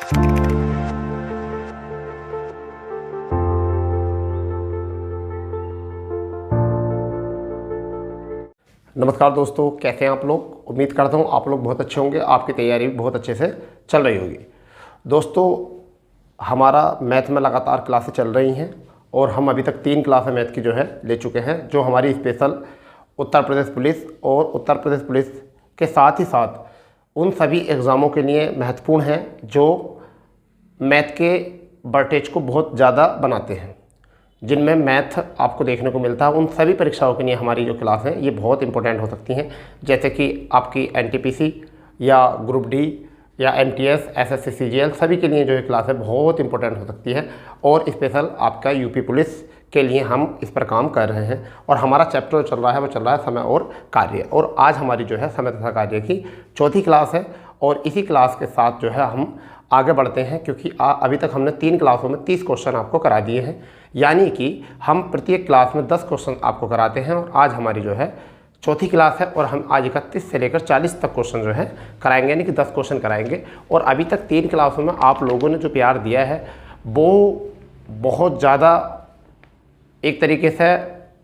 नमस्कार दोस्तों, कैसे हैं आप लोग। उम्मीद करता हूँ आप लोग बहुत अच्छे होंगे, आपकी तैयारी भी बहुत अच्छे से चल रही होगी। दोस्तों, हमारा मैथ में लगातार क्लासें चल रही हैं और हम अभी तक 3 क्लासें मैथ की जो है ले चुके हैं, जो हमारी स्पेशल उत्तर प्रदेश पुलिस और उत्तर प्रदेश पुलिस के साथ ही साथ उन सभी एग्ज़ामों के लिए महत्वपूर्ण हैं जो मैथ के वर्टेज को बहुत ज़्यादा बनाते हैं, जिनमें मैथ आपको देखने को मिलता है। उन सभी परीक्षाओं के लिए हमारी जो क्लास है ये बहुत इंपॉर्टेंट हो सकती हैं, जैसे कि आपकी एनटीपीसी या ग्रुप डी या एमटीएस, एसएससी, सीजीएल, सभी के लिए जो ये क्लास है बहुत इंपॉर्टेंट हो सकती है। और स्पेशल आपका यूपी पुलिस के लिए हम इस पर काम कर रहे हैं और हमारा चैप्टर जो चल रहा है वो चल रहा है समय और कार्य। और आज हमारी जो है समय तथा कार्य की चौथी क्लास है और इसी क्लास के साथ जो है हम आगे बढ़ते हैं, क्योंकि अभी तक हमने 3 क्लासों में 30 क्वेश्चन आपको करा दिए हैं, यानी कि हम प्रत्येक क्लास में 10 क्वेश्चन आपको कराते हैं। और आज हमारी जो है चौथी क्लास है और हम आज 31 से लेकर 40 तक क्वेश्चन जो है कराएंगे, यानी कि 10 क्वेश्चन कराएंगे। और अभी तक 3 क्लासों में आप लोगों ने जो प्यार दिया है वो बहुत ज़्यादा एक तरीके से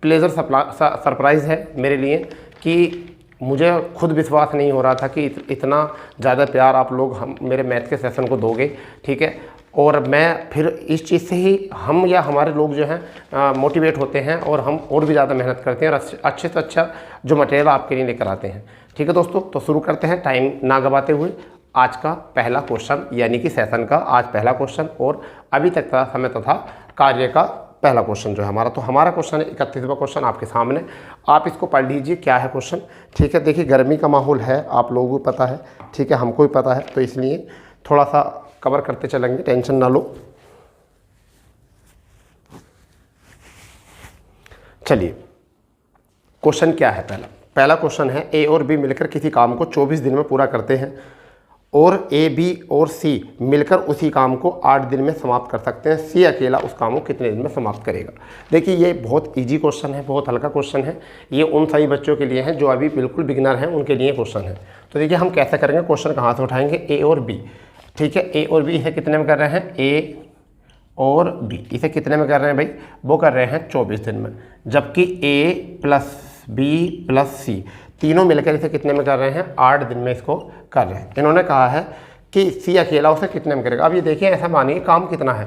प्लेजर सरप्राइज़ है मेरे लिए, कि मुझे खुद विश्वास नहीं हो रहा था कि इतना ज़्यादा प्यार आप लोग हम मेरे मैथ के सेशन को दोगे, ठीक है। और मैं फिर इस चीज़ से ही हम या हमारे लोग जो हैं मोटिवेट होते हैं और हम और भी ज़्यादा मेहनत करते हैं और अच्छे से अच्छा जो मटेरियल आपके लिए लेकर आते हैं, ठीक है दोस्तों। तो शुरू करते हैं टाइम ना गवाते हुए। आज का पहला क्वेश्चन, यानी कि सेशन का आज पहला क्वेश्चन और अभी तक का समय तथा कार्य का पहला क्वेश्चन जो है हमारा। तो हमारा क्वेश्चन है 31वां क्वेश्चन आपके सामने, आप इसको पढ़ लीजिए क्या है क्वेश्चन, ठीक है। देखिए, गर्मी का माहौल है, आप लोगों को पता है, ठीक है, हमको भी पता है, तो इसलिए थोड़ा सा कवर करते चलेंगे, टेंशन ना लो। चलिए, क्वेश्चन क्या है। पहला क्वेश्चन है, ए और बी मिलकर किसी काम को 24 दिन में पूरा करते हैं और ए, बी और सी मिलकर उसी काम को 8 दिन में समाप्त कर सकते हैं। सी अकेला उस काम को कितने दिन में समाप्त करेगा। देखिए, ये बहुत इजी क्वेश्चन है, बहुत हल्का क्वेश्चन है। ये उन सभी बच्चों के लिए है जो अभी बिल्कुल बिगिनर हैं, उनके लिए क्वेश्चन है। तो देखिए, हम कैसे करेंगे, क्वेश्चन कहाँ से उठाएंगे, ए और बी, ठीक है। ए और बी इसे कितने में कर रहे हैं, ए और बी इसे कितने में कर रहे हैं भाई, वो कर रहे हैं 24 दिन में, जबकि ए प्लस बी प्लस सी तीनों मिलकर इसे कितने में कर रहे हैं, 8 दिन में इसको कर रहे हैं। इन्होंने कहा है कि सी अकेला उसे कितने में करेगा। अब ये देखिए, ऐसा मानिए काम कितना है,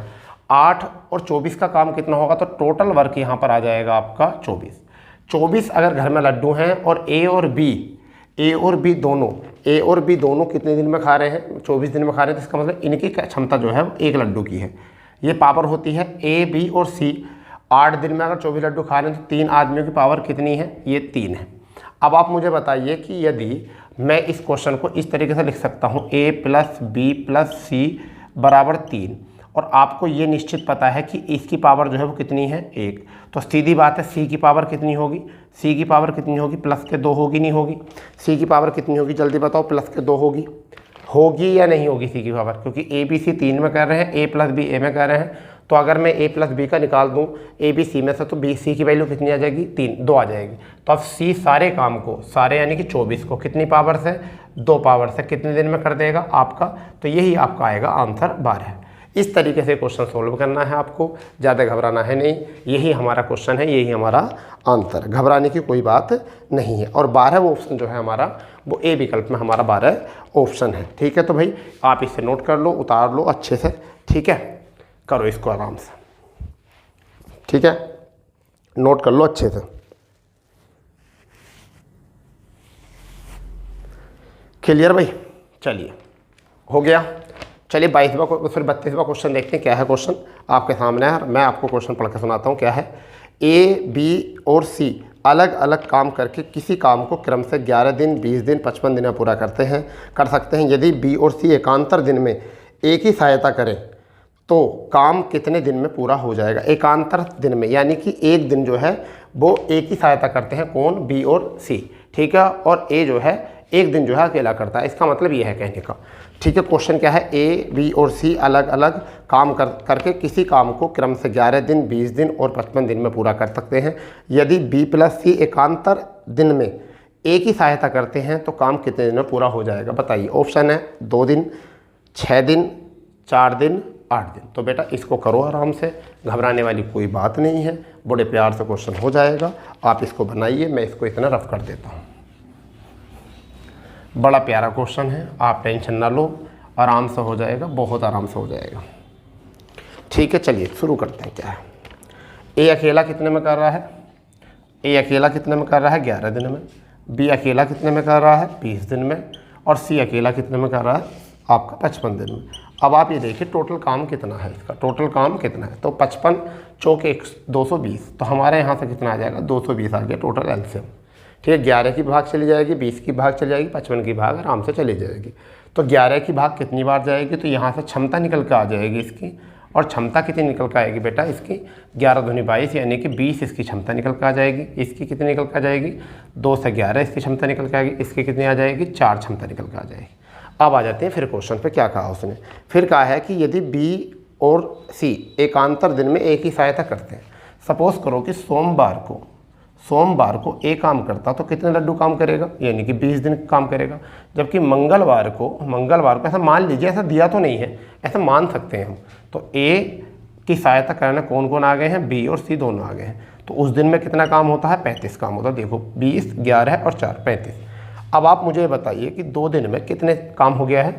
8 और 24 का काम कितना होगा, तो टोटल वर्क यहाँ पर आ जाएगा आपका 24। अगर घर में लड्डू हैं और ए और बी दोनों कितने दिन में खा रहे हैं, 24 दिन में खा रहे हैं, तो इसका मतलब इनकी क्षमता जो है वो 1 लड्डू की है। ये पावर होती है ए, बी और सी 8 दिन में अगर 24 लड्डू खा रहे हैं तो 3 आदमियों की पावर कितनी है, ये 3 है। अब आप मुझे बताइए कि यदि मैं इस क्वेश्चन को इस तरीके से लिख सकता हूँ, ए प्लस बी प्लस सी बराबर 3, और आपको ये निश्चित पता है कि इसकी पावर जो है वो कितनी है, 1, तो सीधी बात है सी की पावर कितनी होगी, प्लस के 2 होगी, नहीं होगी। सी की पावर कितनी होगी, जल्दी बताओ, प्लस के 2 होगी या नहीं होगी सी की पावर, क्योंकि ए बी सी 3 में कर रहे हैं, ए प्लस बी ए में कर रहे हैं। तो अगर मैं ए प्लस बी का निकाल दूं ए बी सी में से, तो बी सी की वैल्यू कितनी आ जाएगी, 2 आ जाएगी। तो अब सी सारे काम को, सारे यानी कि 24 को कितनी पावर से, 2 पावर से कितने दिन में कर देगा आपका, तो यही आपका आएगा आंसर 12। इस तरीके से क्वेश्चन सोल्व करना है आपको, ज़्यादा घबराना है नहीं। यही हमारा क्वेश्चन है, यही हमारा आंसर, घबराने की कोई बात नहीं है। और 12 ऑप्शन जो है हमारा वो ए विकल्प में हमारा 12 ऑप्शन है, ठीक है। तो भाई आप इसे नोट कर लो, उतार लो अच्छे से, ठीक है, करो इसको आराम से, ठीक है, नोट कर लो अच्छे से। क्लियर भाई, चलिए हो गया। चलिए 22वां फिर 32वां क्वेश्चन देखते हैं क्या है। क्वेश्चन आपके सामने है, मैं आपको क्वेश्चन पढ़ के सुनाता हूँ क्या है। ए, बी और सी अलग अलग काम करके किसी काम को क्रम से 11 दिन, 20 दिन, 55 दिन में पूरा कर सकते हैं। यदि बी और सी एकांतर दिन में एक ही सहायता करें तो काम कितने दिन में पूरा हो जाएगा। एकांतर दिन में यानी कि एक दिन जो है वो एक ही सहायता करते हैं, कौन, बी और सी, ठीक है, और ए जो है एक दिन जो है अकेला करता है। इसका मतलब ये है कहने का, ठीक है। क्वेश्चन क्या है, ए, बी और सी अलग अलग काम करके किसी काम को क्रम से 11 दिन, 20 दिन और 55 दिन में पूरा कर सकते हैं। यदि बी प्लस सी एकांतर दिन में एक ही सहायता करते हैं तो काम कितने दिन में पूरा हो जाएगा, बताइए। ऑप्शन है 2 दिन, 6 दिन, 4 दिन 8 दिन। तो बेटा इसको करो आराम से, घबराने वाली कोई बात नहीं है, बड़े प्यार से क्वेश्चन हो जाएगा। आप इसको बनाइए, मैं इसको इतना रफ कर देता हूँ। बड़ा प्यारा क्वेश्चन है, आप टेंशन ना लो, आराम से हो जाएगा, बहुत आराम से हो जाएगा। ठीक है, चलिए शुरू करते हैं। क्या है, ए अकेला कितने में कर रहा है? ए अकेला कितने में कर रहा है? 11 दिन में। बी अकेला कितने में कर रहा है? 20 दिन में। और सी अकेला कितने में कर रहा है? आपका 55 दिन में। अब आप ये देखिए टोटल काम कितना है इसका, टोटल काम कितना है? तो 55 चौक 220, तो हमारे यहाँ से कितना आ जाएगा? 220 आ गया टोटल एलसीएम। ठीक है, 11 की भाग चली जाएगी, 20 की भाग चली जाएगी, 55 की भाग आराम से चली जाएगी। तो 11 की भाग कितनी बार जाएगी? तो यहाँ से क्षमता निकल कर आ जाएगी इसकी, और क्षमता कितनी निकल कर आएगी बेटा इसकी? 11 दूनी 22, यानी कि 20 इसकी क्षमता निकल कर आ जाएगी। इसकी कितनी निकल कर आ जाएगी? 2 से 11 इसकी क्षमता निकल कर आएगी। इसकी कितनी आ जाएगी? 4 क्षमता निकल कर आ जाएगी। अब आ जाते हैं फिर क्वेश्चन पे। क्या कहा उसने? फिर कहा है कि यदि बी और सी एकांतर दिन में एक ही सहायता करते हैं, सपोज करो कि सोमवार को ए काम करता तो कितने लड्डू काम करेगा? यानी कि 20 दिन काम करेगा। जबकि मंगलवार को ऐसा मान लीजिए, ऐसा दिया तो नहीं है, ऐसा मान सकते हैं हम। तो ए की सहायता करने कौन कौन आ गए हैं? बी और सी दोनों आ गए हैं। तो उस दिन में कितना काम होता है? 35 काम होता है। देखो 20, 11 और 4, 35। अब आप मुझे बताइए कि 2 दिन में कितने काम हो गया है?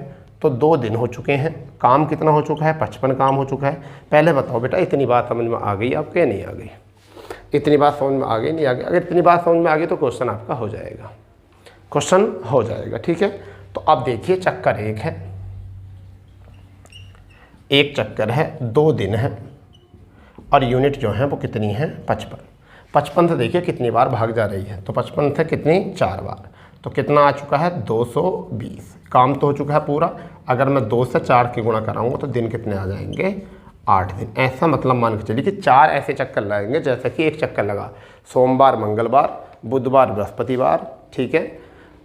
तो 2 दिन हो चुके हैं, काम कितना हो चुका है? 55 काम हो चुका है। पहले बताओ बेटा, इतनी बात समझ में आ गई आपको या नहीं आ गई? इतनी बात समझ में आ गई, नहीं आ गई? अगर इतनी बात समझ में आ गई तो क्वेश्चन आपका हो जाएगा, क्वेश्चन हो जाएगा। ठीक है, तो अब देखिए चक्कर एक है, एक चक्कर है, 2 दिन है, और यूनिट जो है वो कितनी है? 55। 55 से देखिए कितनी बार भाग जा रही है, तो 55 से कितनी? 4 बार। तो कितना आ चुका है? 220। काम तो हो चुका है पूरा। अगर मैं 2 से 4 की गुणा कराऊंगा तो दिन कितने आ जाएंगे? 8 दिन। ऐसा मतलब मान के चलिए कि 4 ऐसे चक्कर लगेंगे, जैसे कि एक चक्कर लगा सोमवार मंगलवार, बुधवार बृहस्पतिवार, ठीक है,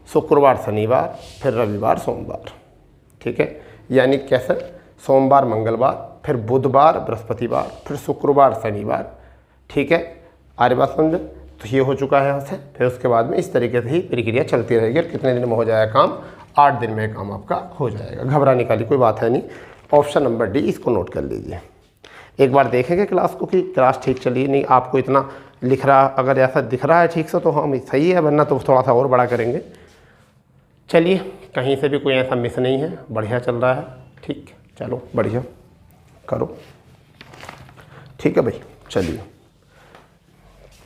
शुक्रवार शनिवार, फिर रविवार सोमवार। ठीक है, यानी कैसे? सोमवार मंगलवार, फिर बुधवार बृहस्पतिवार, फिर शुक्रवार शनिवार। ठीक है, आर्य बात समझे? तो ये हो चुका है यहाँ से। फिर उसके बाद में इस तरीके से ही प्रक्रिया चलती रहेगी, और कितने दिन में हो जाएगा काम? 8 दिन में काम आपका हो जाएगा। घबराने वाली कोई बात है नहीं। ऑप्शन नंबर डी इसको नोट कर लीजिए। एक बार देखेंगे क्लास को कि क्लास ठीक चली नहीं, आपको इतना लिख रहा, अगर ऐसा दिख रहा है ठीक से तो हम सही है, वरना तो थोड़ा सा और बड़ा करेंगे। चलिए, कहीं से भी कोई ऐसा मिस नहीं है, बढ़िया चल रहा है। ठीक, चलो बढ़िया करो। ठीक है भाई, चलिए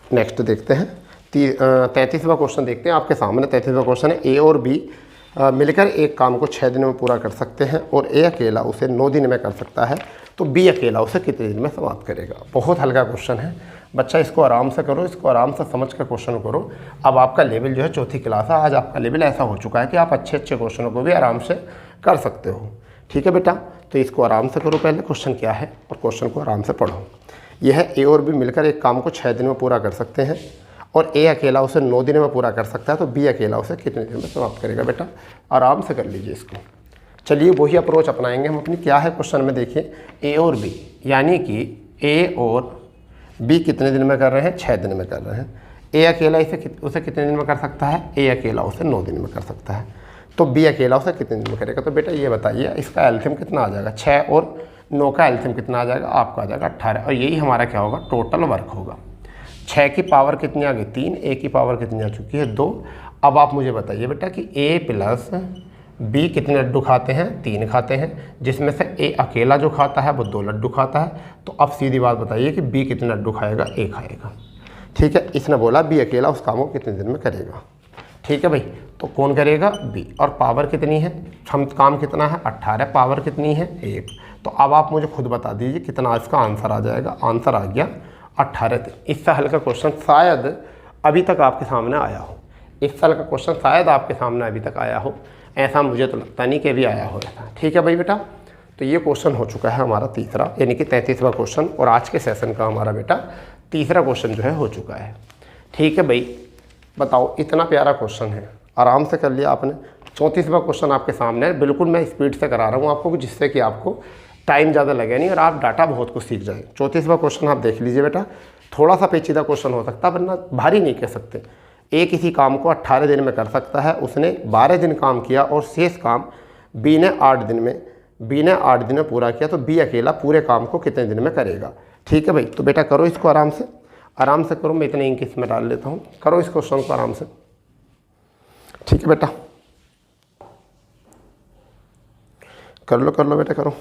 नेक्स्ट देखते हैं। 33वां क्वेश्चन देखते हैं। आपके सामने 33वां क्वेश्चन है, ए और बी मिलकर एक काम को 6 दिन में पूरा कर सकते हैं, और ए अकेला उसे 9 दिन में कर सकता है, तो बी अकेला उसे कितने दिन में समाप्त करेगा? बहुत हल्का क्वेश्चन है बच्चा, इसको आराम से करो, इसको आराम से समझ कर क्वेश्चन करो। अब आपका लेवल जो है 4थी क्लास है, आज आपका लेवल ऐसा हो चुका है कि आप अच्छे अच्छे क्वेश्चनों को भी आराम से कर सकते हो। ठीक है बेटा, तो इसको आराम से करो। पहले क्वेश्चन क्या है और क्वेश्चन को आराम से पढ़ो। यह है, ए और बी मिलकर एक काम को 6 दिन में पूरा कर सकते हैं, और ए अकेला उसे 9 दिन में पूरा कर सकता है, तो बी अकेला उसे कितने दिन में समाप्त करेगा? बेटा आराम से कर लीजिए इसको। चलिए वही अप्रोच अपनाएंगे हम अपनी। क्या है क्वेश्चन में? देखिए ए और बी, यानी कि ए और बी कितने दिन में कर रहे हैं? 6 दिन में कर रहे हैं। ए अकेला उसे कितने दिन में कर सकता है? ए अकेला उसे 9 दिन में कर सकता है, तो बी अकेला उसे कितने दिन में करेगा? तो बेटा ये बताइए, इसका एल्सियम कितना आ जाएगा? 6 और 9 का एल्सियम कितना आ जाएगा? आपका आ जाएगा 18, और यही हमारा क्या होगा? टोटल वर्क होगा। 6 की पावर कितनी आ गई? 3। ए की पावर कितनी आ चुकी है? 2। अब आप मुझे बताइए बेटा कि ए प्लस बी कितने लड्डू खाते हैं? 3 खाते हैं, जिसमें से ए अकेला जो खाता है वो 2 लड्डू खाता है। तो अब सीधी बात बताइए कि बी कितने लड्डू खाएगा? ए खाएगा। ठीक है, इसने बोला बी अकेला उस काम को कितने दिन में करेगा। ठीक है भाई, तो कौन करेगा? बी। और पावर कितनी है? हम काम कितना है? 18। पावर कितनी है? 1। तो अब आप मुझे खुद बता दीजिए कितना इसका आंसर आ जाएगा। आंसर आ गया 18। इससे हल्का क्वेश्चन शायद अभी तक आपके सामने आया हो, इस साल का क्वेश्चन शायद आपके सामने अभी तक आया हो, ऐसा मुझे तो लगता नहीं कि अभी आया हो ऐसा। ठीक है भाई बेटा, तो ये क्वेश्चन हो चुका है हमारा तीसरा, यानी कि 33वां क्वेश्चन, और आज के सेशन का हमारा बेटा तीसरा क्वेश्चन जो है हो चुका है। ठीक है भाई, बताओ, इतना प्यारा क्वेश्चन है, आराम से कर लिया आपने। 34वां क्वेश्चन आपके सामने है, बिल्कुल मैं स्पीड से करा रहा हूँ आपको, जिससे कि आपको टाइम ज़्यादा लगे नहीं और आप डाटा बहुत कुछ सीख जाएँ। 34वां क्वेश्चन आप देख लीजिए बेटा, थोड़ा सा पेचीदा क्वेश्चन हो सकता है, वरना भारी नहीं कह सकते। ए किसी काम को 18 दिन में कर सकता है, उसने 12 दिन काम किया और शेष काम बी ने 8 दिन में बी ने 8 दिन में पूरा किया, तो बी अकेला पूरे काम को कितने दिन में करेगा। ठीक है भाई, तो बेटा करो इसको आराम से करो। मैं इतने इंक इसमें डाल लेता हूँ, करो इस क्वेश्चन को आराम से। ठीक है बेटा, कर लो बेटा, करो।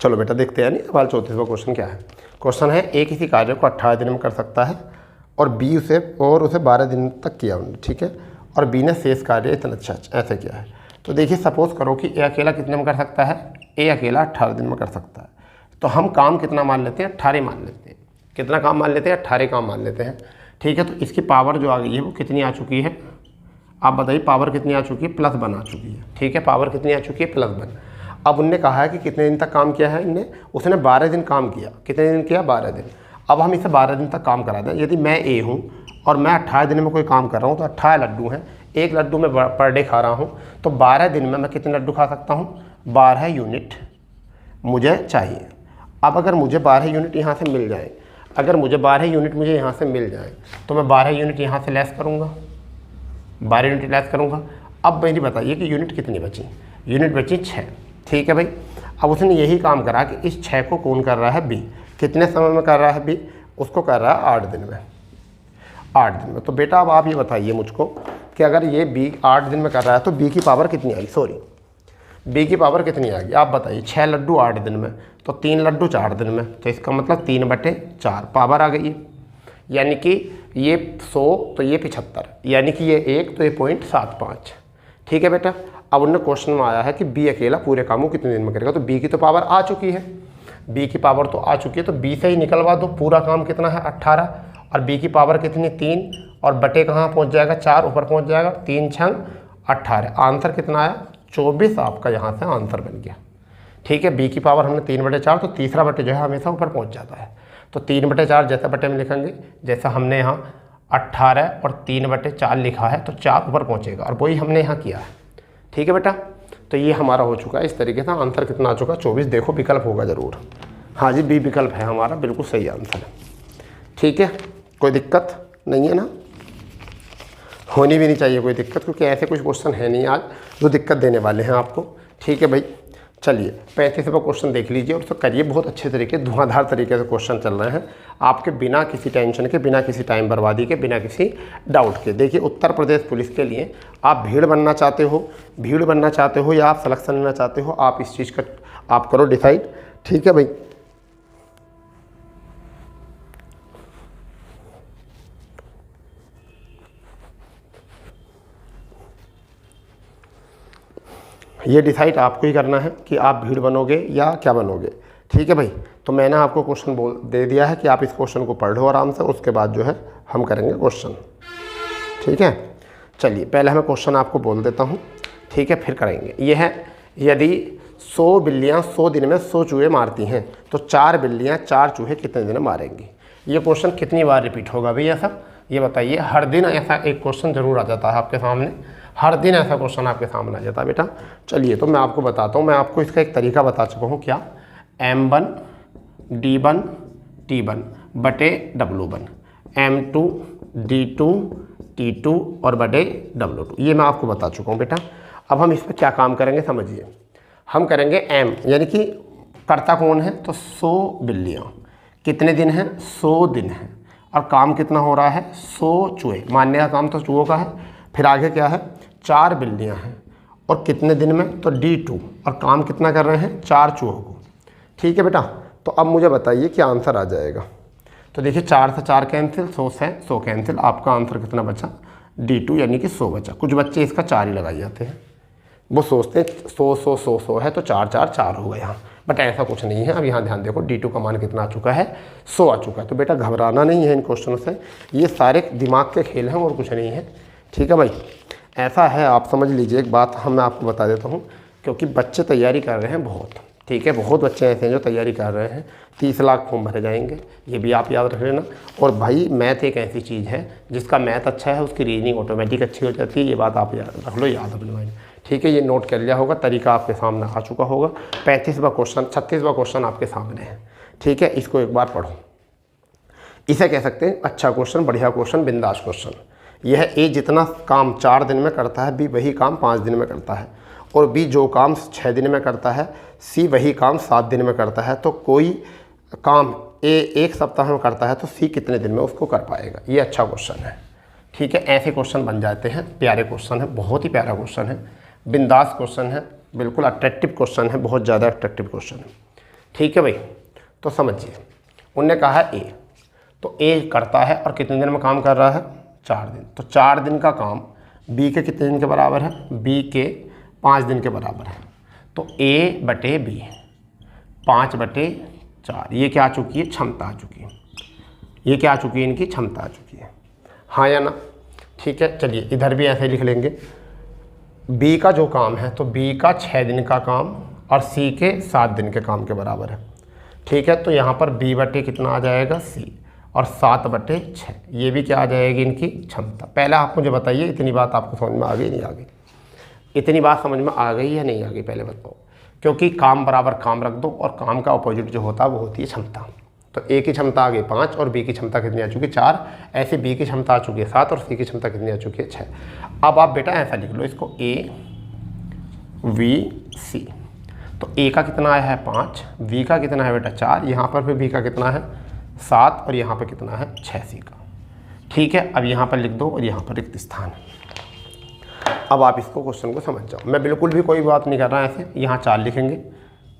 चलो बेटा देखते हैं नहीं सवाल 34वां क्वेश्चन क्या है। क्वेश्चन है ए किसी कार्य को 18 दिन में कर सकता है और बी उसे 12 दिन तक किया उन्होंने। ठीक है, और बी ने शेष कार्य इतना अच्छा ऐसे किया है। तो देखिए सपोज करो कि ए अकेला कितने में कर सकता है, ए अकेला 18 दिन में कर सकता है। तो हम काम कितना मान लेते हैं, 18 मान लेते हैं। कितना काम मान लेते हैं, 18 काम मान लेते हैं। ठीक है, तो इसकी पावर जो आ गई है वो कितनी आ चुकी है, आप बताइए पावर कितनी आ चुकी है, +1 आ चुकी है। ठीक है, पावर कितनी आ चुकी है, +1। अब उनने कहा है कि कितने दिन तक काम किया है इनने, उसने 12 दिन काम किया। कितने दिन किया, 12 दिन। अब हम इसे 12 दिन तक काम करा दें। यदि मैं ए हूँ और मैं 18 दिन में कोई काम कर रहा हूँ, तो 18 लड्डू हैं, एक लड्डू मैं पर डे खा रहा हूँ, तो 12 दिन में मैं कितने लड्डू खा सकता हूँ, 12 यूनिट मुझे चाहिए। अब अगर मुझे 12 यूनिट यहाँ से मिल जाए, अगर मुझे 12 यूनिट मुझे यहाँ से मिल जाए, तो मैं 12 यूनिट यहाँ से लेस करूँगा, 12 यूनिट लेस करूँगा। अब मेरी बताइए कि यूनिट कितनी बची, यूनिट बची 6। ठीक है भाई, अब उसने यही काम करा कि इस 6 को कौन कर रहा है, बी। कितने समय में कर रहा है बी, उसको कर रहा है 8 दिन में, 8 दिन में। तो बेटा अब आप ये बताइए मुझको कि अगर ये बी 8 दिन में कर रहा है तो बी की पावर कितनी आई, बी की पावर कितनी आएगी आप बताइए। 6 लड्डू 8 दिन में, तो 3 लड्डू 4 दिन में, तो इसका मतलब 3/4 पावर आ गई है। यानी कि ये 100 तो ये 75, यानी कि ये 1 तो ये 0.75। ठीक है बेटा, अब उन्होंने क्वेश्चन में आया है कि बी अकेला पूरे काम को कितने दिन में करेगा। तो बी की तो पावर आ चुकी है, बी की पावर तो आ चुकी है, तो बी से ही निकलवा दो। पूरा काम कितना है 18, और बी की पावर कितनी 3, और बटे कहाँ पहुँच जाएगा 4, ऊपर पहुँच जाएगा, 3 छंग 18। आंसर कितना आया 24, आपका यहाँ से आंसर बन गया। ठीक है, बी की पावर हमने 3/4, तो तीसरा बटे जो है हमेशा ऊपर पहुँच जाता है। तो 3/4 जैसे बटे में लिखेंगे, जैसा हमने यहाँ 18 और 3/4 लिखा है, तो 4 ऊपर पहुँचेगा, और वही हमने यहाँ किया है। ठीक है बेटा, तो ये हमारा हो चुका है इस तरीके से। आंसर कितना आ चुका, 24। देखो विकल्प होगा ज़रूर, हाँ जी बी विकल्प है हमारा, बिल्कुल सही आंसर है। ठीक है, कोई दिक्कत नहीं है ना, होनी भी नहीं चाहिए कोई दिक्कत, क्योंकि ऐसे कुछ क्वेश्चन है नहीं आज जो दिक्कत देने वाले हैं आपको। ठीक है भाई, चलिए 35वां क्वेश्चन देख लीजिए और उसको करिए बहुत अच्छे तरीके, धुआंधार तरीके से क्वेश्चन चल रहे हैं आपके, बिना किसी टेंशन के, बिना किसी टाइम बर्बादी के, बिना किसी डाउट के। देखिए उत्तर प्रदेश पुलिस के लिए आप भीड़ बनना चाहते हो या आप सिलेक्शन लेना चाहते हो, आप इस चीज़ का आप करो डिसाइड। ठीक है भाई, ये डिसाइड आपको ही करना है कि आप भीड़ बनोगे या क्या बनोगे। ठीक है भाई, तो मैंने आपको क्वेश्चन दे दिया है कि आप इस क्वेश्चन को पढ़ लो आराम से, उसके बाद जो है हम करेंगे क्वेश्चन। ठीक है, चलिए पहले मैं क्वेश्चन आपको बोल देता हूँ, ठीक है, फिर करेंगे। ये है, यदि 100 बिल्लियाँ 100 दिन में 100 चूहे मारती हैं, तो 4 बिल्लियाँ 4 चूहे कितने दिन में मारेंगी। ये क्वेश्चन कितनी बार रिपीट होगा भैया सब, ये बताइए। हर दिन ऐसा एक क्वेश्चन ज़रूर आ जाता है आपके सामने, हर दिन ऐसा क्वेश्चन आपके सामने आ जाता है बेटा। चलिए तो मैं आपको बताता हूँ, मैं आपको इसका एक तरीका बता चुका हूँ, क्या, M1 D1 T1 बटे W1, M2 D2 T2 और बटे W2, ये मैं आपको बता चुका हूँ बेटा। अब हम इस पर क्या काम करेंगे समझिए, हम करेंगे M, यानी कि करता कौन है, तो 100 बिल्लियाँ, कितने दिन हैं 100 दिन हैं, और काम कितना हो रहा है 100 चूहे, मारने का काम तो चूहों का है। फिर आगे क्या है, 4 बिल्लियाँ हैं और कितने दिन में, तो D2, और काम कितना कर रहे हैं 4 चूहों को। ठीक है बेटा, तो अब मुझे बताइए क्या आंसर आ जाएगा। तो देखिए 4 से 4 कैंसिल, 100 से 100 कैंसिल, आपका आंसर कितना बचा D2, यानी कि 100 बचा। कुछ बच्चे इसका 4 ही लगाई जाते हैं, वो सोचते हैं 100 है तो 4 4 4 होगा यहाँ, बट ऐसा कुछ नहीं है। अब यहाँ ध्यान देखो, D2 का मान कितना आ चुका है 100 आ चुका है। तो बेटा घबराना नहीं है इन क्वेश्चनों से, ये सारे दिमाग के खेल हैं और कुछ नहीं है। ठीक है भाई, ऐसा है, आप समझ लीजिए। एक बात हम मैं आपको बता देता हूँ, क्योंकि बच्चे तैयारी कर रहे हैं बहुत, ठीक है, बहुत बच्चे ऐसे हैं जो तैयारी कर रहे हैं, 30 लाख फॉर्म भरे जाएंगे, ये भी आप याद रख लेना। और भाई मैथ एक ऐसी चीज़ है, जिसका मैथ अच्छा है उसकी रीजनिंग ऑटोमेटिक अच्छी हो जाती है, ये बात आप याद रख लो, याद अपने माइंड। ठीक है, ये नोट कर लिया होगा, तरीका आपके सामने आ चुका होगा। 36वां क्वेश्चन आपके सामने है। ठीक है, इसको एक बार पढ़ो। इसे कह सकते हैं अच्छा क्वेश्चन, बढ़िया क्वेश्चन, बिंदास क्वेश्चन। यह ए जितना काम 4 दिन में करता है, बी वही काम 5 दिन में करता है, और बी जो काम 6 दिन में करता है, सी वही काम 7 दिन में करता है, तो कोई काम ए 1 सप्ताह में करता है तो सी कितने दिन में उसको कर पाएगा। ये अच्छा क्वेश्चन है। ठीक है, ऐसे क्वेश्चन बन जाते हैं, प्यारे क्वेश्चन है, बहुत ही प्यारा क्वेश्चन है, बिंदास क्वेश्चन है, बिल्कुल अट्रैक्टिव क्वेश्चन है, बहुत ज़्यादा अट्रैक्टिव क्वेश्चन है। ठीक है भाई, तो समझिए, उनने कहा है ए, तो ए करता है और कितने दिन में काम कर रहा है, 4 दिन। तो 4 दिन का काम बी के कितने दिन के बराबर है, बी के 5 दिन के बराबर है। तो ए बटे बी 5/4, ये क्या आ चुकी है, क्षमता आ चुकी है। ये क्या आ चुकी है, इनकी क्षमता आ चुकी है, हाँ या ना। ठीक है, चलिए इधर भी ऐसे लिख लेंगे, बी का जो काम है तो बी का 6 दिन का काम और सी के 7 दिन के काम के बराबर है। ठीक है, तो यहाँ पर बी बटे कितना आ जाएगा, सी, और 7/6, ये भी क्या आ जाएगी, इनकी क्षमता। पहले आप मुझे बताइए, इतनी बात आपको समझ में आ गई नहीं आ गई, इतनी बात समझ में आ गई या नहीं आ गई, पहले बताओ। क्योंकि काम बराबर काम रख दो और काम का अपोजिट जो होता है वो होती है क्षमता। तो ए की क्षमता आ गई 5 और बी की क्षमता कितनी आ चुकी है, 4। ऐसे बी की क्षमता आ चुकी है 7 और सी की क्षमता कितनी आ चुकी है, 6। अब आप बेटा ऐसा लिख लो इसको, ए वी सी। तो ए का कितना आया है 5, वी का कितना है बेटा 4, यहाँ पर फिर बी का कितना है 7 और यहाँ पर कितना है 6 सी का। ठीक है, अब यहाँ पर लिख दो और यहाँ पर रिक्त स्थान है। अब आप इसको क्वेश्चन को समझ जाओ, मैं बिल्कुल भी कोई बात नहीं कर रहा ऐसे। यहाँ 4 लिखेंगे,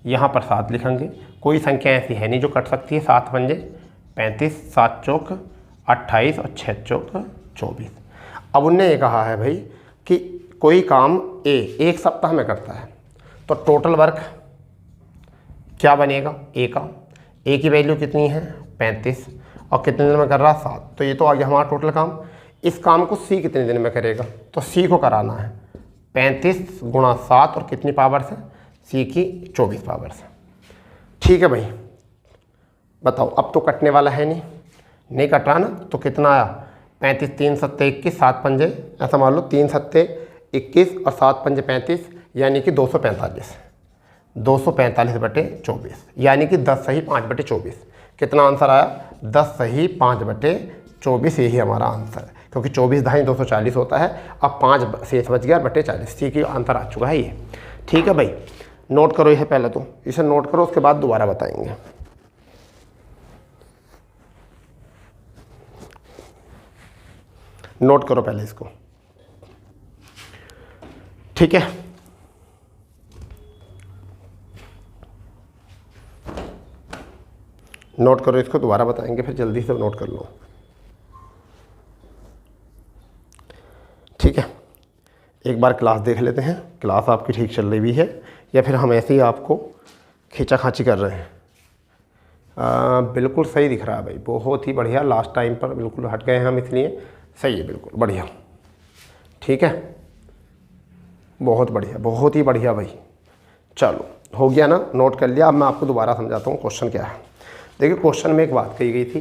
यहाँ पर 7 लिखेंगे, कोई संख्या ऐसी है नहीं जो कट सकती है। 7 पंजे 35, 7 चौक 28 और 6 चौक 24। अब उनने ये कहा है भाई कि कोई काम ए 1 सप्ताह में करता है, तो टोटल वर्क क्या बनेगा ए का, ए की वैल्यू कितनी है 35 और कितने दिन में कर रहा है 7, तो ये तो आ गया हमारा टोटल काम। इस काम को सी कितने दिन में करेगा, तो सी को कराना है 35 × 7 और कितनी पावर से, सी की 24 पावर से। ठीक है भाई, बताओ, अब तो कटने वाला है नहीं कट रहा ना, तो कितना आया 35, 3 सत्ते 21, 7 पंजे, ऐसा मान लो 3 सत्ते 21 और 7 पंजे 35, यानी कि 245, 245/24, यानी कि 10 सही 5/24। कितना आंसर आया, 10 सही 5/24, यही हमारा आंसर है, क्योंकि 24 ढाई 240 होता है। अब 5 शेष बच गया /40, सी की आंसर आ चुका है ये। ठीक है भाई, नोट करो इसे, पहले तो इसे नोट करो, उसके बाद दोबारा बताएंगे। नोट करो पहले इसको, ठीक है। नोट करो इसको, दोबारा बताएंगे, फिर जल्दी से नोट कर लो। ठीक है, एक बार क्लास देख लेते हैं, क्लास आपकी ठीक चल रही भी है या फिर हम ऐसे ही आपको खींचाखांची कर रहे हैं। बिल्कुल सही दिख रहा है भाई, बहुत ही बढ़िया। लास्ट टाइम पर बिल्कुल हट गए हैं हम, इसलिए सही है, बिल्कुल बढ़िया। ठीक है, बहुत बढ़िया, बहुत ही बढ़िया भाई। चलो हो गया ना, नोट कर लिया। अब मैं आपको दोबारा समझाता हूँ क्वेश्चन क्या है। देखिए, क्वेश्चन में एक बात कही गई थी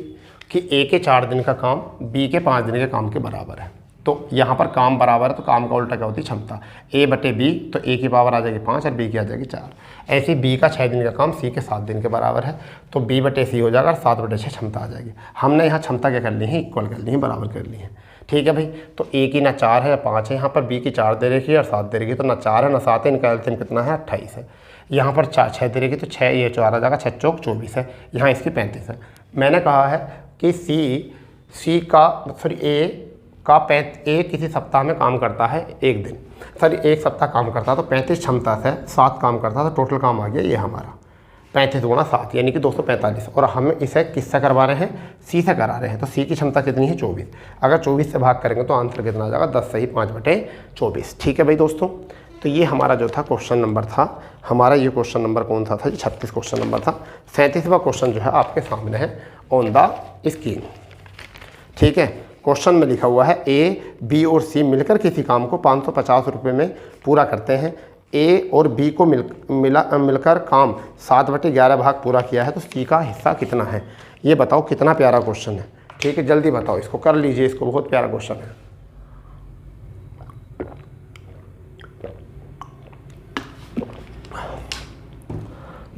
कि ए के 4 दिन का काम बी के 5 दिन के काम के बराबर है। तो यहाँ पर काम बराबर है, तो काम का उल्टा क्या होती है, क्षमता। ए बटे बी, तो ए की पावर आ जाएगी 5 और बी की आ जाएगी 4। ऐसे बी का 6 दिन का काम सी के 7 दिन के बराबर है, तो बी बटे सी हो जाएगा और 7/6 क्षमता आ जाएगी। हमने यहाँ क्षमता क्या कर ली है, इक्वल कर ली है, बराबर कर ली है। ठीक है भाई, तो ए की ना 4 है या 5 है, यहाँ पर बी की 4 दे रखी है और 7 दे रखी है, तो ना 4 है ना 7 है, इनका एलसीएम कितना है 28 है। यहाँ पर 6 दे रखी, तो 6 ये 4 आ जाएगा, 6 चौक 24 है, यहाँ इसकी 35 है। मैंने कहा है कि ए किसी सप्ताह में काम करता है 1 दिन, एक सप्ताह काम करता है, तो 35 क्षमता से 7 काम करता है, तो टोटल काम आ गया ये हमारा 35 × 7 यानी कि 245। और हम इसे किससे करवा रहे हैं, सी से करा रहे हैं, तो सी की क्षमता कितनी है 24। अगर 24 से भाग करेंगे तो आंसर कितना आ जाएगा, 10 सही 5/24। ठीक है भाई दोस्तों, तो ये हमारा जो था क्वेश्चन नंबर था, हमारा ये क्वेश्चन नंबर कौन सा था, 36 क्वेश्चन नंबर था। 37वां क्वेश्चन जो है आपके सामने है ऑन द स्क्रीन। ठीक है, क्वेश्चन में लिखा हुआ है ए, बी और सी मिलकर किसी काम को 550 रुपये में पूरा करते हैं। ए और बी को मिलकर काम 7/11 भाग पूरा किया है, तो सी का हिस्सा कितना है, ये बताओ। कितना प्यारा क्वेश्चन है। ठीक है, जल्दी बताओ, इसको कर लीजिए, इसको बहुत प्यारा क्वेश्चन है।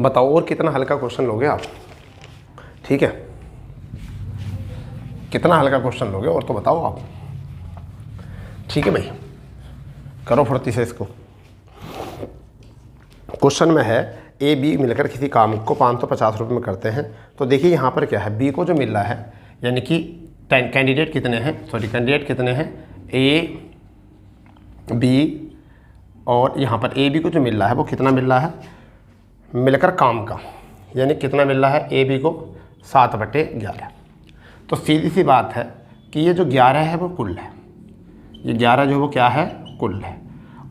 बताओ और कितना हल्का क्वेश्चन लोगे आप? ठीक है, कितना हल्का क्वेश्चन लोगे और तो बताओ आप। ठीक है भाई, करो फुर्ती से इसको। क्वेश्चन में है ए बी मिलकर किसी काम को 550 रुपये में करते हैं। तो देखिए यहाँ पर क्या है, बी को जो मिल रहा है, यानी कि कैंडिडेट कितने हैं, कैंडिडेट कितने हैं, ए बी, और यहाँ पर ए बी को जो मिल रहा है वो कितना मिल रहा है मिलकर काम का, यानी कितना मिल रहा है ए बी को 7/11। तो सीधी सी बात है कि ये जो 11 है वो कुल है, ये 11 जो है वो क्या है, कुल है,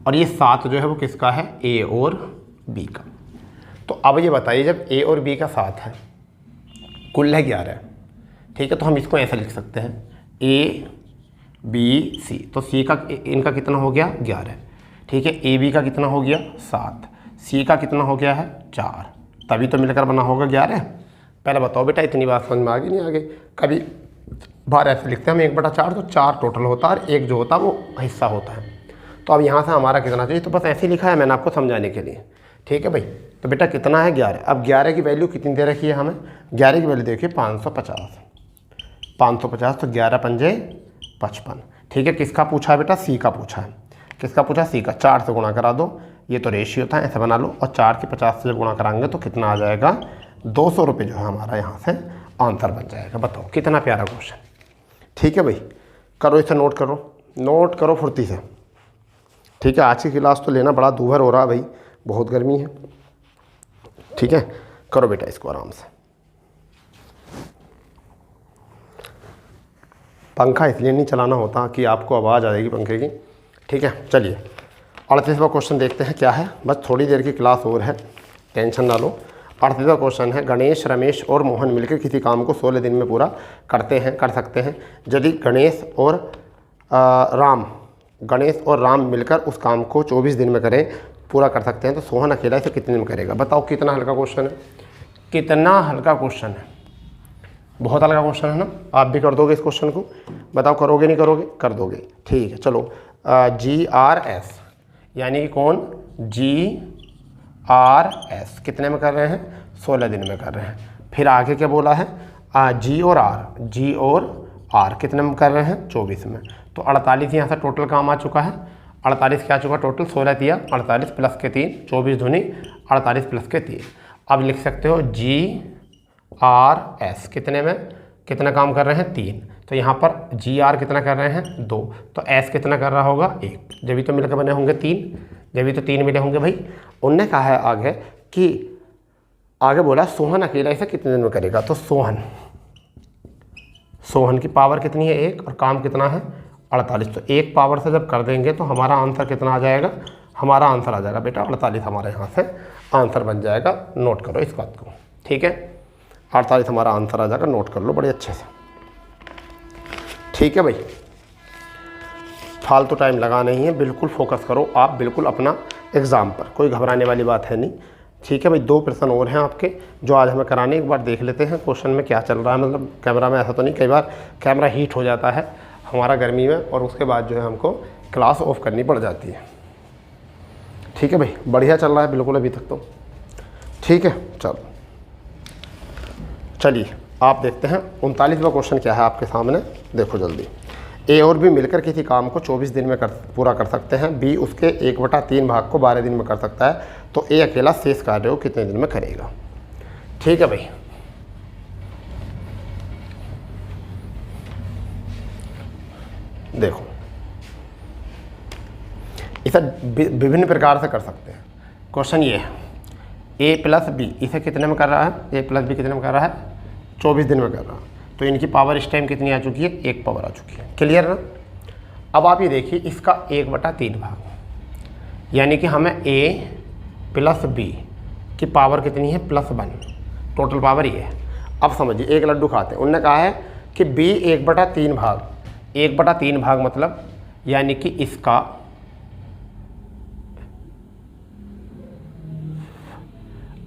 और ये 7 जो है वो किसका है, ए और बी का। तो अब ये बताइए, जब ए और बी का 7 है, कुल है 11, ठीक है, तो हम इसको ऐसे लिख सकते हैं ए बी सी। तो सी का इनका कितना हो गया 11, ठीक है, ए बी का कितना हो गया 7, सी का कितना हो गया है 4, तभी तो मिलकर बना होगा 11। पहले बताओ बेटा, इतनी बात समझ में आ गई नहीं आगे? कभी बार ऐसे लिखते हैं हम 1/4, तो 4 टोटल होता है और 1 जो होता है वो हिस्सा होता है। तो अब यहाँ से हमारा कितना चाहिए, तो बस ऐसे ही लिखा है मैंने आपको समझाने के लिए। ठीक है भाई, तो बेटा कितना है 11। अब 11 की वैल्यू कितनी दे रखी है हमें, 11 की वैल्यू देखिए 550, 550, तो 11 पंजे 55। ठीक है, किसका पूछा है बेटा, सी का पूछा है। किसका पूछा, सी का। 4 से गुणा करा दो, ये तो रेशियो था, ऐसे बना लो, और 4 के 50 से जब गुणा कराएंगे तो कितना आ जाएगा, 200 रुपये जो है हमारा यहाँ से आंसर बन जाएगा। बताओ कितना प्यारा क्वेश्चन। ठीक है भाई, करो इसे, नोट करो, नोट करो फुर्ती से। ठीक है, आज की क्लास तो लेना बड़ा दूभर हो रहा है भाई, बहुत गर्मी है। ठीक है, करो बेटा इसको आराम से। पंखा इसलिए नहीं चलाना होता कि आपको आवाज़ आ जाएगी पंखे की। ठीक है, चलिए 38वां क्वेश्चन देखते हैं क्या है। बस थोड़ी देर की क्लास और है, टेंशन ना लो। 38वां क्वेश्चन है, गणेश, रमेश और मोहन मिलकर किसी काम को 16 दिन में पूरा कर सकते हैं। यदि गणेश और राम मिलकर उस काम को 24 दिन में पूरा कर सकते हैं, तो सोहन अकेला इसे कितने में करेगा? बताओ कितना हल्का क्वेश्चन है, कितना हल्का क्वेश्चन है, बहुत हल्का क्वेश्चन है ना। आप भी कर दोगे इस क्वेश्चन को? बताओ करोगे नहीं करोगे? कर दोगे। ठीक है, चलो GRS, यानी कि कौन, GRS कितने में कर रहे हैं, 16 दिन में कर रहे हैं। फिर आगे क्या बोला है, G और R कितने में कर रहे हैं, 24 में। तो 48 यहाँ से टोटल काम आ चुका है। 48 क्या आ चुका टोटल, 16 दिया, 48 प्लस के 3, 24 दूनी 48 प्लस के 3। अब लिख सकते हो GRS कितने में, कितना काम कर रहे हैं, 3। तो यहाँ पर GR कितना कर रहे हैं, 2। तो S कितना कर रहा होगा, 1। जब भी तो मिलकर बने होंगे 3, जब भी तो 3 मिले होंगे भाई। उनने कहा है आगे कि आगे बोला सोहन अकेला इसे कितने दिन में करेगा। तो सोहन की पावर कितनी है, 1, और काम कितना है 48। तो 1 पावर से जब कर देंगे तो हमारा आंसर कितना आ जाएगा, हमारा आंसर आ जाएगा बेटा 48, हमारे यहाँ से आंसर बन जाएगा। नोट करो इस बात को, ठीक है, 48 हमारा आंसर आ जाएगा, नोट कर लो बड़े अच्छे से। ठीक है भाई, फालतू टाइम लगा नहीं है, बिल्कुल फोकस करो आप, बिल्कुल अपना एग्ज़ाम पर, कोई घबराने वाली बात है नहीं। ठीक है भाई, 2 प्रश्न और हैं आपके जो आज हमें कराने, एक बार देख लेते हैं क्वेश्चन में क्या चल रहा है। मतलब कैमरा में ऐसा तो नहीं, कई बार कैमरा हीट हो जाता है हमारा गर्मी में, और उसके बाद जो है हमको क्लास ऑफ करनी पड़ जाती है। ठीक है भाई, बढ़िया चल रहा है बिल्कुल अभी तक तो। ठीक है, चलिए आप देखते हैं 39वां क्वेश्चन क्या है आपके सामने, देखो जल्दी। ए और बी मिलकर किसी काम को 24 दिन में पूरा कर सकते हैं। बी उसके 1/3 भाग को 12 दिन में कर सकता है। तो ए अकेला शेष कार्य को कितने दिन में करेगा? ठीक है भाई, देखो इसे विभिन्न प्रकार से कर सकते हैं। क्वेश्चन ये है, ए प्लस बी इसे कितने में कर रहा है, ए प्लस बी कितने में कर रहा है, 24 दिन में कर रहा है। तो इनकी पावर इस टाइम कितनी आ चुकी है, 1 पावर आ चुकी है। क्लियर ना? अब आप ये देखिए इसका 1/3 भाग, यानी कि हमें ए प्लस बी की पावर कितनी है, +1, टोटल पावर ये है। अब समझिए, एक लड्डू खाते हैं, उन्होंने कहा है कि बी 1/3 भाग, 1/3 भाग मतलब यानी कि इसका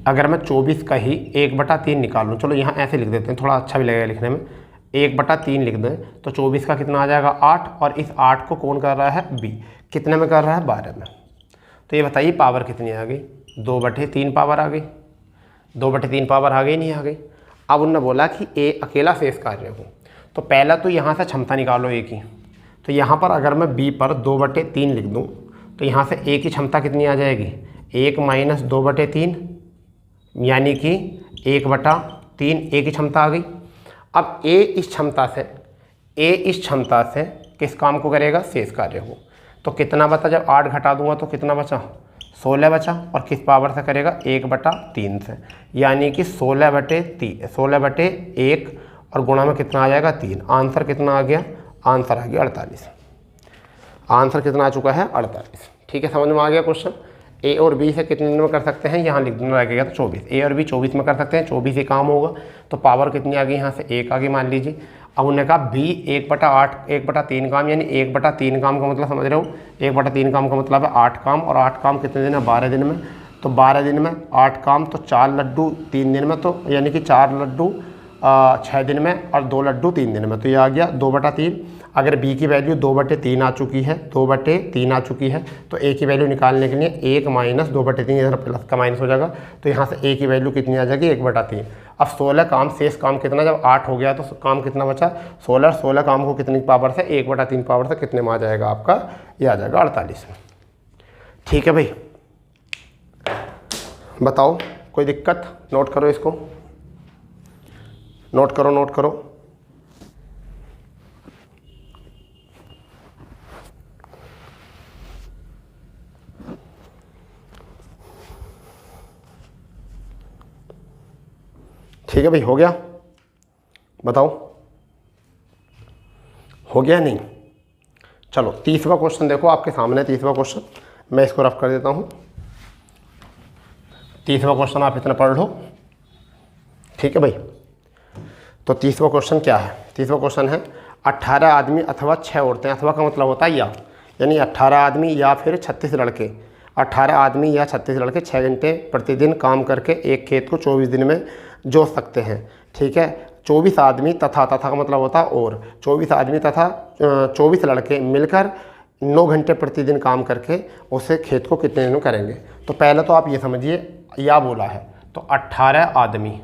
अगर मैं 24 का ही 1/3 निकाल लूँ, चलो यहाँ ऐसे लिख देते हैं, थोड़ा अच्छा भी लगेगा लिखने में। 1/3 लिख दें तो 24 का कितना आ जाएगा, 8, और इस 8 को कौन कर रहा है, बी कितने में कर रहा है, 12 में। तो ये बताइए पावर कितनी आ गई, 2/3 पावर आ गई। 2/3 पावर आ गई, नहीं आ गई। अब उन्होंने बोला कि ए अकेला शेष कार्य हो, तो पहला तो यहाँ से क्षमता निकालो ए की। तो यहाँ पर अगर मैं बी पर 2/3 लिख दूँ तो यहाँ से ए की क्षमता कितनी आ जाएगी, 1 - 2/3, यानी कि 1/3 ए की क्षमता आ गई। अब ए इस क्षमता से किस काम को करेगा, शेष कार्य को। तो कितना बचा, जब 8 घटा दूंगा तो कितना बचा, 16 बचा। और किस पावर से करेगा, 1/3 से, यानी कि 16/1 और गुणा में कितना आ जाएगा, 3। आंसर कितना आ गया, आंसर आ गया 48। आंसर कितना आ चुका है, 48। ठीक है, समझ में आ गया क्वेश्चन। ए और बी से कितने दिन में कर सकते हैं, यहाँ लिख देना लगेगा तो 24। ए और बी 24 में कर सकते हैं, 24 ही काम होगा। तो पावर कितनी आ गई, यहाँ से 1 आ गई मान लीजिए। अब उन्होंने कहा बी 1/3 काम, यानी 1/3 काम का मतलब समझ रहे हो, 1/3 काम का मतलब है 8 काम। और 8 काम कितने दिन है, 12 दिन में। तो 12 दिन में 8 काम, तो 4 लड्डू 3 दिन में, तो यानी कि 4 लड्डू 6 दिन में और 2 लड्डू 3 दिन में। तो ये आ गया 2/3। अगर बी की वैल्यू 2/3 आ चुकी है, 2/3 आ चुकी है, तो ए की वैल्यू निकालने के लिए 1 - 2/3, इधर प्लस का माइनस हो जाएगा। तो यहाँ से ए की वैल्यू कितनी आ जाएगी, 1/3। अब 16 काम, शेष काम कितना, जब 8 हो गया तो काम कितना बचा, 16 काम को कितनी पावर से, 1/3 पावर से कितने में आ जाएगा आपका, ये आ जाएगा 48 में। ठीक है भाई, बताओ कोई दिक्कत, नोट करो इसको, नोट करो। ठीक है भाई, हो गया, बताओ हो गया नहीं। चलो 30वां क्वेश्चन देखो आपके सामने, 30वां क्वेश्चन मैं इसको रफ कर देता हूँ। 30वां क्वेश्चन आप इतना पढ़ लो, ठीक है भाई। तो 30वां क्वेश्चन क्या है, 30वां क्वेश्चन है 18 आदमी अथवा 6 औरतें, अथवा का मतलब होता है या, यानी 18 आदमी या फिर 36 लड़के, 18 आदमी या 36 लड़के 6 घंटे प्रतिदिन काम करके एक खेत को 24 दिन में जोत सकते हैं। ठीक है, 24 आदमी तथा का मतलब होता है और, 24 आदमी तथा 24 लड़के मिलकर 9 घंटे प्रतिदिन काम करके उसे खेत को कितने दिन में करेंगे। तो पहले तो आप ये समझिए, या बोला है तो 18 आदमी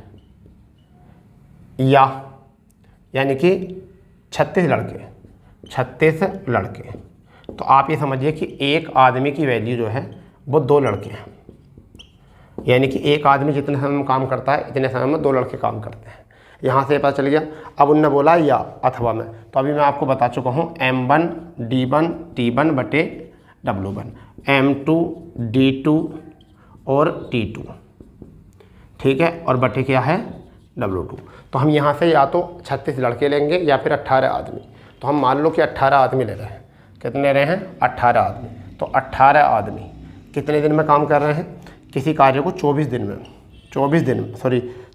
या, यानी कि 36 लड़के। तो आप ये समझिए कि एक आदमी की वैल्यू जो है वो 2 लड़के हैं, यानी कि एक आदमी जितने समय में काम करता है इतने समय में 2 लड़के काम करते हैं। यहाँ से पता चल गया। अब उनने बोला या अथवा में, तो अभी मैं आपको बता चुका हूँ M1 D1 T1 बटे W1, M2 D2 और T2, ठीक है, और बटे क्या है W2। तो हम यहाँ से या तो 36 लड़के लेंगे या फिर 18 आदमी। तो हम मान लो कि 18 आदमी ले रहे हैं, कितने ले रहे हैं, 18 आदमी। तो 18 आदमी कितने दिन में काम कर रहे हैं, किसी कार्य को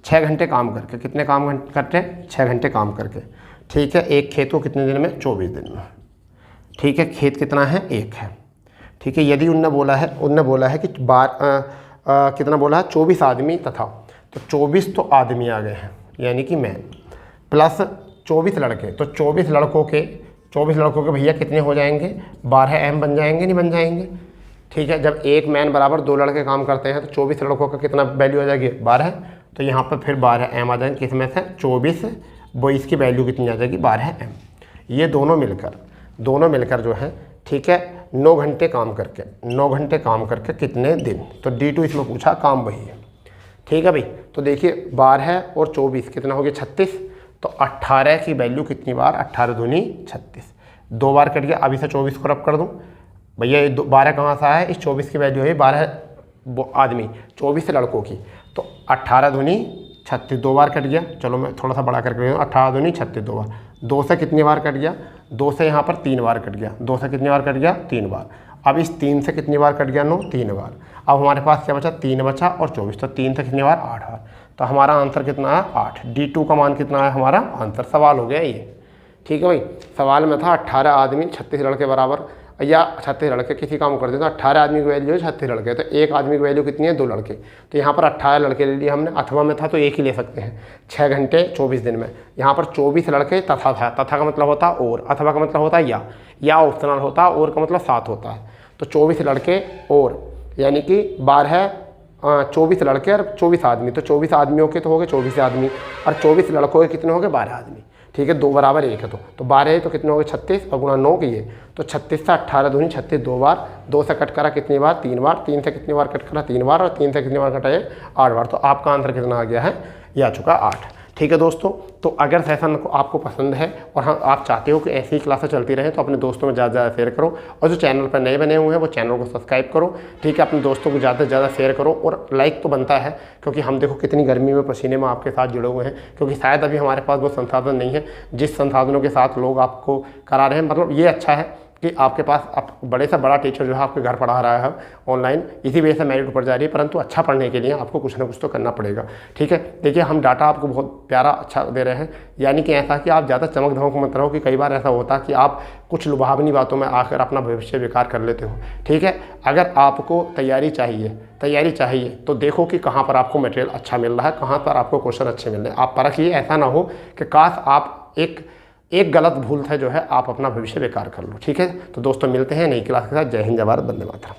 6 घंटे काम करके, कितने काम करते हैं, 6 घंटे काम करके। ठीक है, एक खेत को कितने दिन में, 24 दिन में। ठीक है, खेत कितना है, 1 है। ठीक है, यदि उनने बोला है कि कितना बोला है, 24 आदमी तथा, तो 24 तो आदमी आ गए हैं, यानी कि मैन, प्लस 24 लड़के। तो 24 लड़कों के भैया कितने हो जाएंगे, 12 M बन जाएंगे, नहीं बन जाएंगे। ठीक है, जब एक मैन बराबर 2 लड़के काम करते हैं तो 24 लड़कों का कितना वैल्यू आ जाएगी, 12। तो यहाँ पर फिर 12 M आ जाएंगे, किसमें से, 24 22 की वैल्यू कितनी आ जाएगी, 12 M। ये दोनों मिलकर जो है, ठीक है, 9 घंटे काम करके कितने दिन। तो D2 इसमें पूछा, काम वही है। ठीक है भाई, तो देखिए 12 और 24 कितना हो गया, 36। तो 18 की वैल्यू कितनी बार, 18 दूनी 36, 2 बार कट गया। अभी से 24 को रब कर दूँ भैया, ये 12 कहाँ से आया है, इस 24 की वैल्यू है 12 आदमी 24 लड़कों की। तो 18 दूनी 36, 2 बार कट गया। चलो मैं थोड़ा सा बड़ा करके 18 दूनी 36 2 बार, 2 से कितनी बार कट गया, 2 से यहाँ पर 3 बार कट गया, 2 से कितनी बार कट गया, 3 बार। अब इस 3 से कितनी बार कट गया, 9, 3 बार। अब हमारे पास क्या बचा, 3 बचा और 24, तो 3 से कितनी बार, 8 बार। तो हमारा आंसर कितना है, 8। D2 का मान कितना है, हमारा आंसर। सवाल हो गया ये। ठीक है भाई, सवाल में था 18 आदमी 36 लड़के बराबर, या 36 लड़के किसी काम करते हैं। तो 18 आदमी की वैल्यू है 36 लड़के, तो एक आदमी की वैल्यू कितनी है, 2 लड़के। तो यहाँ पर 18 लड़के ले लिए हमने, अथवा में था तो एक ही ले सकते हैं, 6 घंटे 24 दिन में। यहाँ पर 24 लड़के तथा था, तथा का मतलब होता है और, अथवा का मतलब होता है या ऑप्शनल होता है, और का मतलब 7 होता है। तो 24 लड़के और, यानी कि 12 24 लड़के और 24 आदमी, तो 24 आदमियों के तो हो गए 24 आदमी, और 24 लड़कों के कितने हो गए 12 आदमी। ठीक है, 2 बराबर 1 है, तो 12 है तो कितने हो गए 36, और गुणा 9 किए तो 36 से 18 दूनी 36, 2 बार, 2 से कट करा कितनी बार 3 बार, 3 से कितनी बार कट करा 3 बार, और 3 से कितनी बार कटा है 8 बार। तो आपका आंसर कितना आ गया है, ये आ चुका 8। ठीक है दोस्तों, तो अगर सेशन को आपको पसंद है और हाँ आप चाहते हो कि ऐसी ही क्लासेस चलती रहें तो अपने दोस्तों में ज़्यादा से ज़्यादा शेयर करो, और जो चैनल पर नए बने हुए हैं वो चैनल को सब्सक्राइब करो। ठीक है, अपने दोस्तों को ज़्यादा से ज़्यादा शेयर करो, और लाइक तो बनता है, क्योंकि हम देखो कितनी गर्मी में पसीने में आपके साथ जुड़े हुए हैं, क्योंकि शायद अभी हमारे पास वो संसाधन नहीं है जिस संसाधनों के साथ लोग आपको करा रहे हैं। मतलब ये अच्छा है कि आपके पास आप बड़े से बड़ा टीचर जो है आपके घर पढ़ा रहा है ऑनलाइन, इसी वजह से मेरिट ऊपर जा रही है, परंतु अच्छा पढ़ने के लिए आपको कुछ ना कुछ तो करना पड़ेगा। ठीक है, देखिए हम डाटा आपको बहुत प्यारा अच्छा दे रहे हैं, यानी कि ऐसा कि आप ज़्यादा चमक धमक मत रहो, कि कई बार ऐसा होता है कि आप कुछ लुभावनी बातों में आकर अपना भविष्य बेकार कर लेते हो। ठीक है, अगर आपको तैयारी चाहिए तो देखो कि कहाँ पर आपको मटेरियल अच्छा मिल रहा है, कहाँ पर आपको क्वेश्चन अच्छे मिल रहे हैं, आप परखिए। ऐसा ना हो कि काश आप एक गलत भूल था जो है आप अपना भविष्य बेकार कर लो। ठीक है, तो दोस्तों मिलते हैं नई क्लास के साथ। जय हिंद, जय भारत, वंदे मातरम।